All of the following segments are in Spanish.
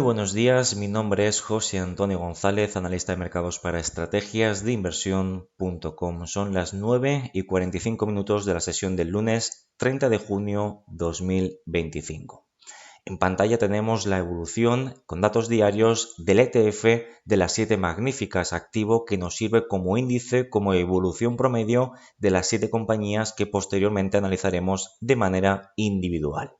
buenos días, mi nombre es José Antonio González, analista de mercados para estrategias de inversión.com. Son las 9:45 de la sesión del lunes 30 de junio 2025. En pantalla tenemos la evolución con datos diarios del ETF de las 7 magníficas activo que nos sirve como índice, como evolución promedio de las 7 compañías que posteriormente analizaremos de manera individual.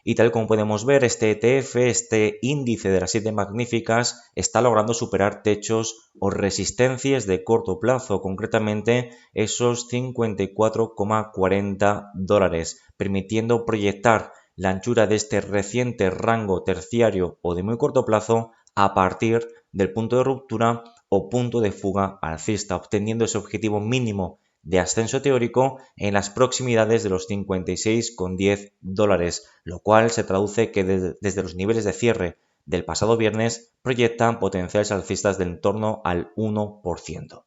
Y tal como podemos ver, este ETF, este índice de las 7 magníficas, está logrando superar techos o resistencias de corto plazo, concretamente esos 54,40 dólares, permitiendo proyectar la anchura de este reciente rango terciario o de muy corto plazo a partir del punto de ruptura o punto de fuga alcista, obteniendo ese objetivo mínimo de ascenso teórico en las proximidades de los 56,10 dólares, lo cual se traduce que desde los niveles de cierre del pasado viernes proyectan potenciales alcistas de en torno al 1%.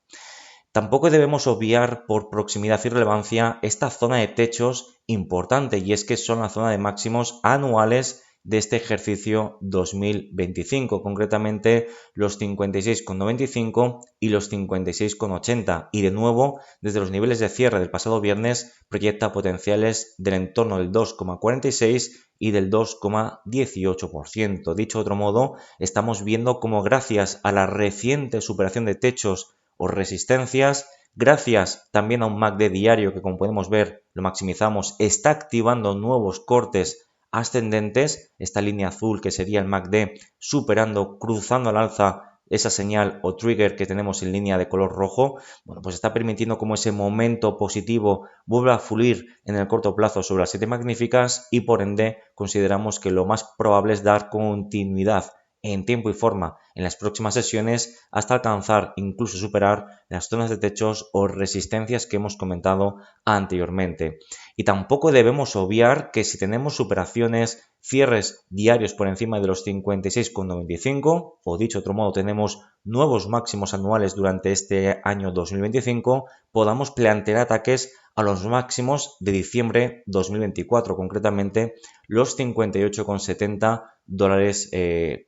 Tampoco debemos obviar por proximidad y relevancia esta zona de techos importante, y es que son la zona de máximos anuales de este ejercicio 2025, concretamente los 56,95 y los 56,80, y de nuevo desde los niveles de cierre del pasado viernes proyecta potenciales del entorno del 2,46 y del 2,18%. Dicho de otro modo, estamos viendo cómo gracias a la reciente superación de techos o resistencias, gracias también a un MACD diario que, como podemos ver, lo maximizamos, está activando nuevos cortes ascendentes, esta línea azul que sería el MACD superando, cruzando al alza esa señal o trigger que tenemos en línea de color rojo, bueno, pues está permitiendo como ese momento positivo vuelva a fluir en el corto plazo sobre las 7 magníficas, y por ende consideramos que lo más probable es dar continuidad en tiempo y forma en las próximas sesiones hasta alcanzar, incluso superar, las zonas de techos o resistencias que hemos comentado anteriormente. Y tampoco debemos obviar que si tenemos superaciones, cierres diarios por encima de los 56,95, o dicho de otro modo, tenemos nuevos máximos anuales durante este año 2025, podamos plantear ataques a los máximos de diciembre 2024, concretamente los 58,70 dólares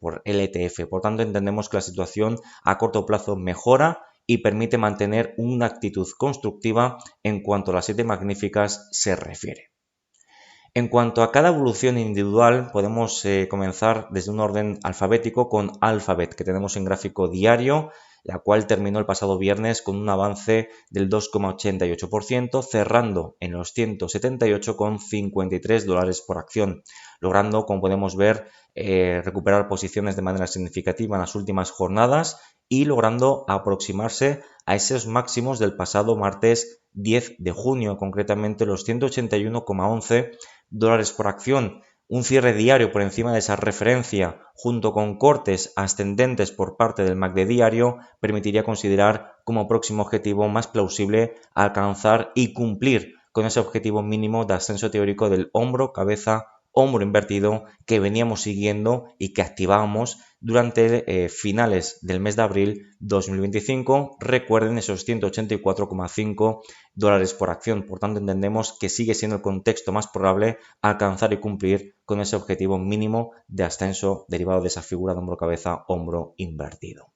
por el ETF. Por tanto, entendemos que la situación a corto plazo mejora y permite mantener una actitud constructiva en cuanto a las 7 magníficas se refiere. En cuanto a cada evolución individual, podemos comenzar desde un orden alfabético con Alphabet, que tenemos en gráfico diario, la cual terminó el pasado viernes con un avance del 2,88%, cerrando en los 178,53 dólares por acción, logrando, como podemos ver, recuperar posiciones de manera significativa en las últimas jornadas y logrando aproximarse a esos máximos del pasado martes 10 de junio, concretamente los 181,11 dólares por acción. Un cierre diario por encima de esa referencia, junto con cortes ascendentes por parte del MACD diario, permitiría considerar como próximo objetivo más plausible alcanzar y cumplir con ese objetivo mínimo de ascenso teórico del hombro, cabeza, hombro invertido que veníamos siguiendo y que activábamos durante finales del mes de abril 2025. Recuerden esos 184,5 dólares por acción. Por tanto, entendemos que sigue siendo el contexto más probable alcanzar y cumplir con ese objetivo mínimo de ascenso derivado de esa figura de hombro-cabeza, hombro invertido.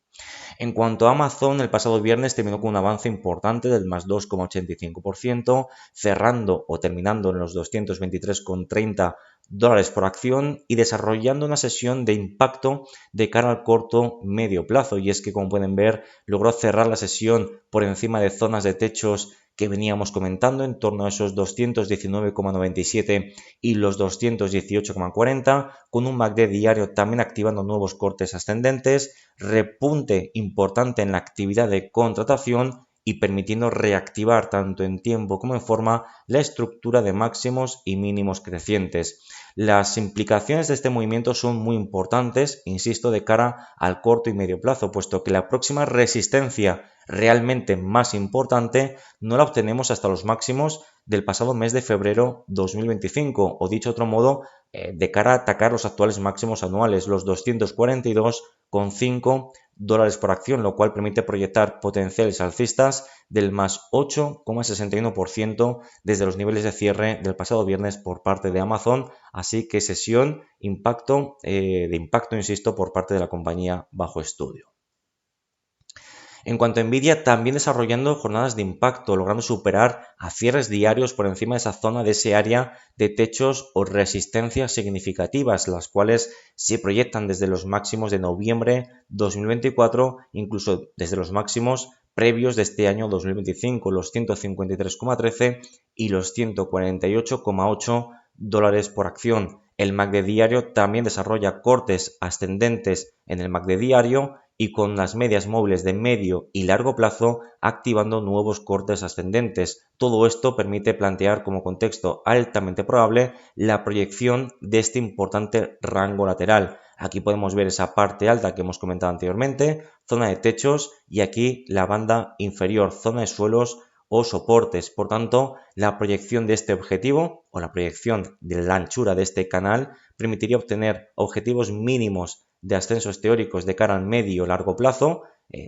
En cuanto a Amazon, el pasado viernes terminó con un avance importante del más 2,85%, cerrando o terminando en los 223,30 dólares por acción y desarrollando una sesión de impacto de cara al corto medio plazo. Y es que, como pueden ver, logró cerrar la sesión por encima de zonas de techos que veníamos comentando, en torno a esos 219,97 y los 218,40, con un MACD diario también activando nuevos cortes ascendentes, repunte importante en la actividad de contratación y permitiendo reactivar tanto en tiempo como en forma la estructura de máximos y mínimos crecientes. Las implicaciones de este movimiento son muy importantes, insisto, de cara al corto y medio plazo, puesto que la próxima resistencia realmente más importante no la obtenemos hasta los máximos del pasado mes de febrero 2025, o dicho de otro modo, de cara a atacar los actuales máximos anuales, los 242,5 dólares por acción, lo cual permite proyectar potenciales alcistas del más 8,61% desde los niveles de cierre del pasado viernes por parte de Amazon Así que sesión de impacto, insisto, por parte de la compañía bajo estudio. En cuanto a Nvidia, también desarrollando jornadas de impacto, logrando superar a cierres diarios por encima de esa zona, de ese área de techos o resistencias significativas, las cuales se proyectan desde los máximos de noviembre 2024, incluso desde los máximos previos de este año 2025, los 153,13 y los 148,8 dólares por acción. El MACD diario también desarrolla cortes ascendentes en el MACD diario y con las medias móviles de medio y largo plazo activando nuevos cortes ascendentes. Todo esto permite plantear como contexto altamente probable la proyección de este importante rango lateral. Aquí podemos ver esa parte alta que hemos comentado anteriormente, zona de techos, y aquí la banda inferior, zona de suelos o soportes. Por tanto, la proyección de este objetivo o la proyección de la anchura de este canal permitiría obtener objetivos mínimos de ascensos teóricos de cara al medio o largo plazo,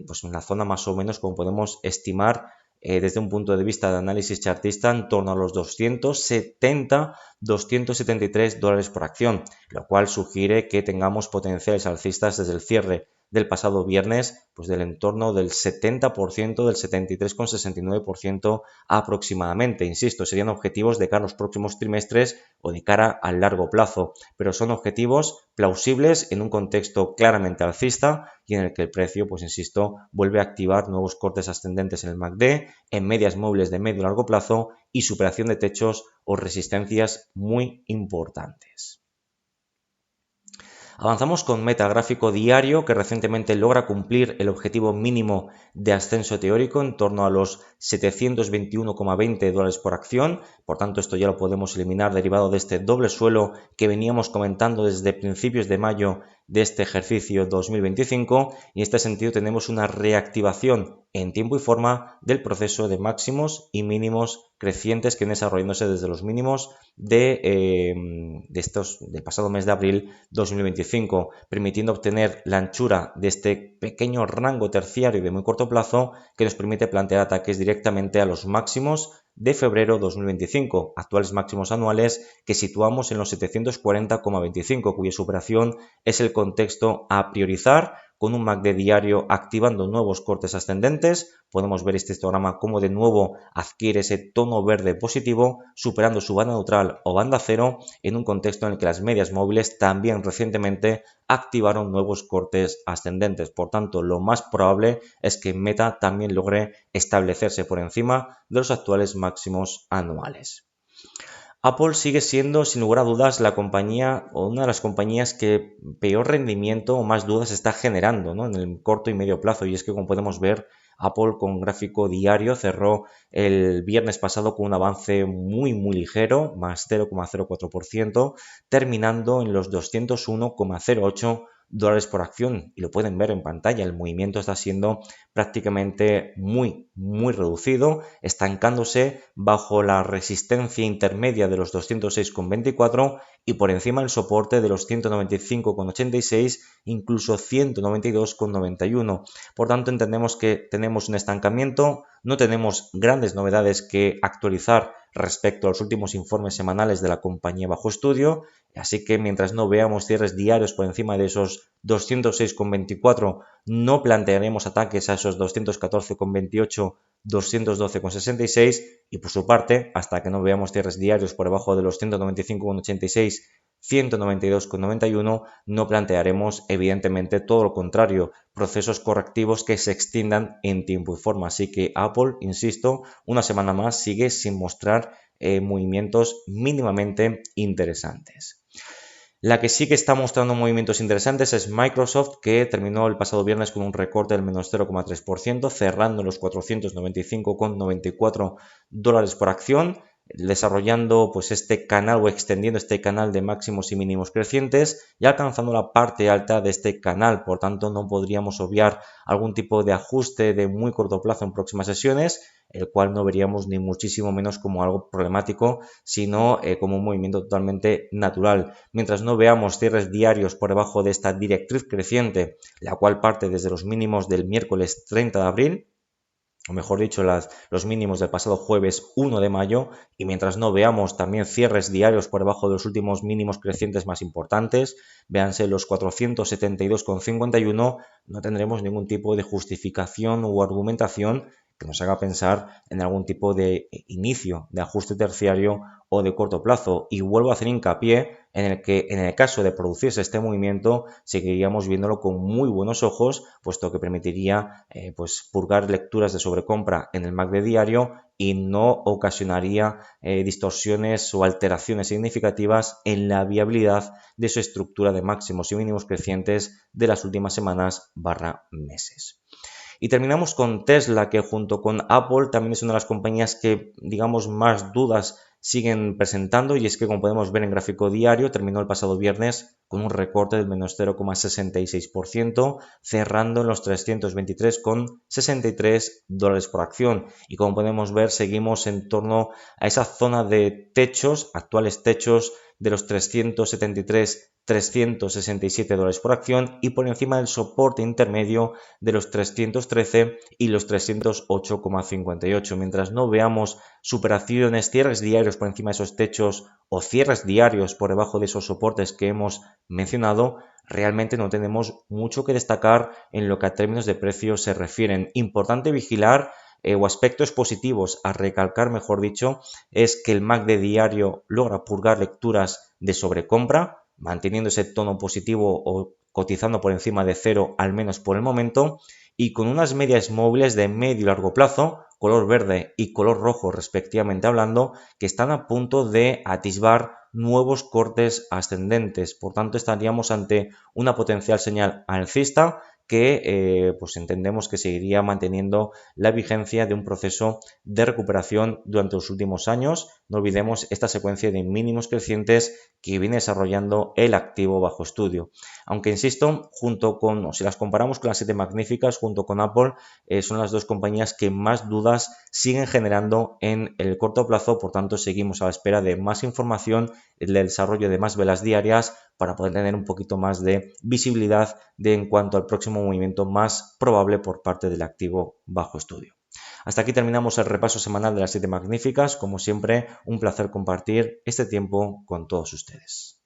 pues en la zona más o menos como podemos estimar desde un punto de vista de análisis chartista en torno a los 270-273 dólares por acción, lo cual sugiere que tengamos potenciales alcistas desde el cierre del pasado viernes, pues del entorno del 70%, del 73,69% aproximadamente. Insisto, serían objetivos de cara a los próximos trimestres o de cara al largo plazo, pero son objetivos plausibles en un contexto claramente alcista y en el que el precio, pues insisto, vuelve a activar nuevos cortes ascendentes en el MACD, en medias móviles de medio y largo plazo y superación de techos o resistencias muy importantes. Avanzamos con Meta, gráfico diario que recientemente logra cumplir el objetivo mínimo de ascenso teórico en torno a los 721,20 dólares por acción. Por tanto, esto ya lo podemos eliminar derivado de este doble suelo que veníamos comentando desde principios de mayo de este ejercicio 2025, y en este sentido tenemos una reactivación en tiempo y forma del proceso de máximos y mínimos crecientes que viene desarrollándose desde los mínimos del pasado mes de abril 2025, permitiendo obtener la anchura de este pequeño rango terciario de muy corto plazo que nos permite plantear ataques directamente a los máximos de febrero 2025, actuales máximos anuales que situamos en los 740,25, cuya superación es el contexto a priorizar, con un MACD diario activando nuevos cortes ascendentes. Podemos ver este histograma como de nuevo adquiere ese tono verde positivo, superando su banda neutral o banda cero, en un contexto en el que las medias móviles también recientemente activaron nuevos cortes ascendentes. Por tanto, lo más probable es que Meta también logre establecerse por encima de los actuales máximos anuales. Apple sigue siendo, sin lugar a dudas, la compañía o una de las compañías que peor rendimiento o más dudas está generando, ¿no?, en el corto y medio plazo. Y es que, como podemos ver, Apple con gráfico diario cerró el viernes pasado con un avance muy ligero, más 0,04%, terminando en los 201,08 dólares por acción, y lo pueden ver en pantalla. El movimiento está siendo prácticamente muy reducido, estancándose bajo la resistencia intermedia de los 206,24 y por encima del soporte de los 195,86, incluso 192,91. Por tanto, entendemos que tenemos un estancamiento, no tenemos grandes novedades que actualizar respecto a los últimos informes semanales de la compañía bajo estudio, así que mientras no veamos cierres diarios por encima de esos 206,24, no plantearemos ataques a esos 214,28, 212,66, y por su parte, hasta que no veamos cierres diarios por debajo de los 195,86, 192,91, no plantearemos evidentemente todo lo contrario, procesos correctivos que se extiendan en tiempo y forma. Así que Apple, insisto, una semana más sigue sin mostrar movimientos mínimamente interesantes. La que sí que está mostrando movimientos interesantes es Microsoft, que terminó el pasado viernes con un recorte del menos 0,3%, cerrando los 495,94 dólares por acción, desarrollando pues este canal o extendiendo este canal de máximos y mínimos crecientes y alcanzando la parte alta de este canal. Por tanto, no podríamos obviar algún tipo de ajuste de muy corto plazo en próximas sesiones, el cual no veríamos ni muchísimo menos como algo problemático, sino como un movimiento totalmente natural. Mientras no veamos cierres diarios por debajo de esta directriz creciente, la cual parte desde los mínimos del miércoles 30 de abril, o mejor dicho, los mínimos del pasado jueves 1 de mayo, y mientras no veamos también cierres diarios por debajo de los últimos mínimos crecientes más importantes, véanse los 472,51, no tendremos ningún tipo de justificación u argumentación que nos haga pensar en algún tipo de inicio de ajuste terciario o de corto plazo. Y vuelvo a hacer hincapié en el que en el caso de producirse este movimiento seguiríamos viéndolo con muy buenos ojos, puesto que permitiría pues purgar lecturas de sobrecompra en el MACD diario y no ocasionaría distorsiones o alteraciones significativas en la viabilidad de su estructura de máximos y mínimos crecientes de las últimas semanas / meses. Y terminamos con Tesla, que junto con Apple también es una de las compañías que, digamos, más dudas siguen presentando, y es que, como podemos ver en gráfico diario, terminó el pasado viernes con un recorte del menos 0,66%, cerrando en los 323,63 dólares por acción. Y como podemos ver, seguimos en torno a esa zona de techos, actuales techos de los 367 dólares por acción, y por encima del soporte intermedio de los 313 y los 308,58. Mientras no veamos superaciones, cierres diarios por encima de esos techos o cierres diarios por debajo de esos soportes que hemos mencionado, realmente no tenemos mucho que destacar en lo que a términos de precios se refieren. Importante vigilar o aspectos positivos a recalcar, mejor dicho, es que el MACD diario logra purgar lecturas de sobrecompra, manteniendo ese tono positivo o cotizando por encima de cero, al menos por el momento, y con unas medias móviles de medio y largo plazo, color verde y color rojo respectivamente hablando, que están a punto de atisbar nuevos cortes ascendentes. Por tanto, estaríamos ante una potencial señal alcista que pues entendemos que seguiría manteniendo la vigencia de un proceso de recuperación durante los últimos años. No olvidemos esta secuencia de mínimos crecientes que viene desarrollando el activo bajo estudio. Aunque insisto, si las comparamos con las 7 magníficas, junto con Apple, son las dos compañías que más dudas siguen generando en el corto plazo. Por tanto, seguimos a la espera de más información, el desarrollo de más velas diarias, para poder tener un poquito más de visibilidad en cuanto al próximo movimiento más probable por parte del activo bajo estudio. Hasta aquí terminamos el repaso semanal de las 7 magníficas. Como siempre, un placer compartir este tiempo con todos ustedes.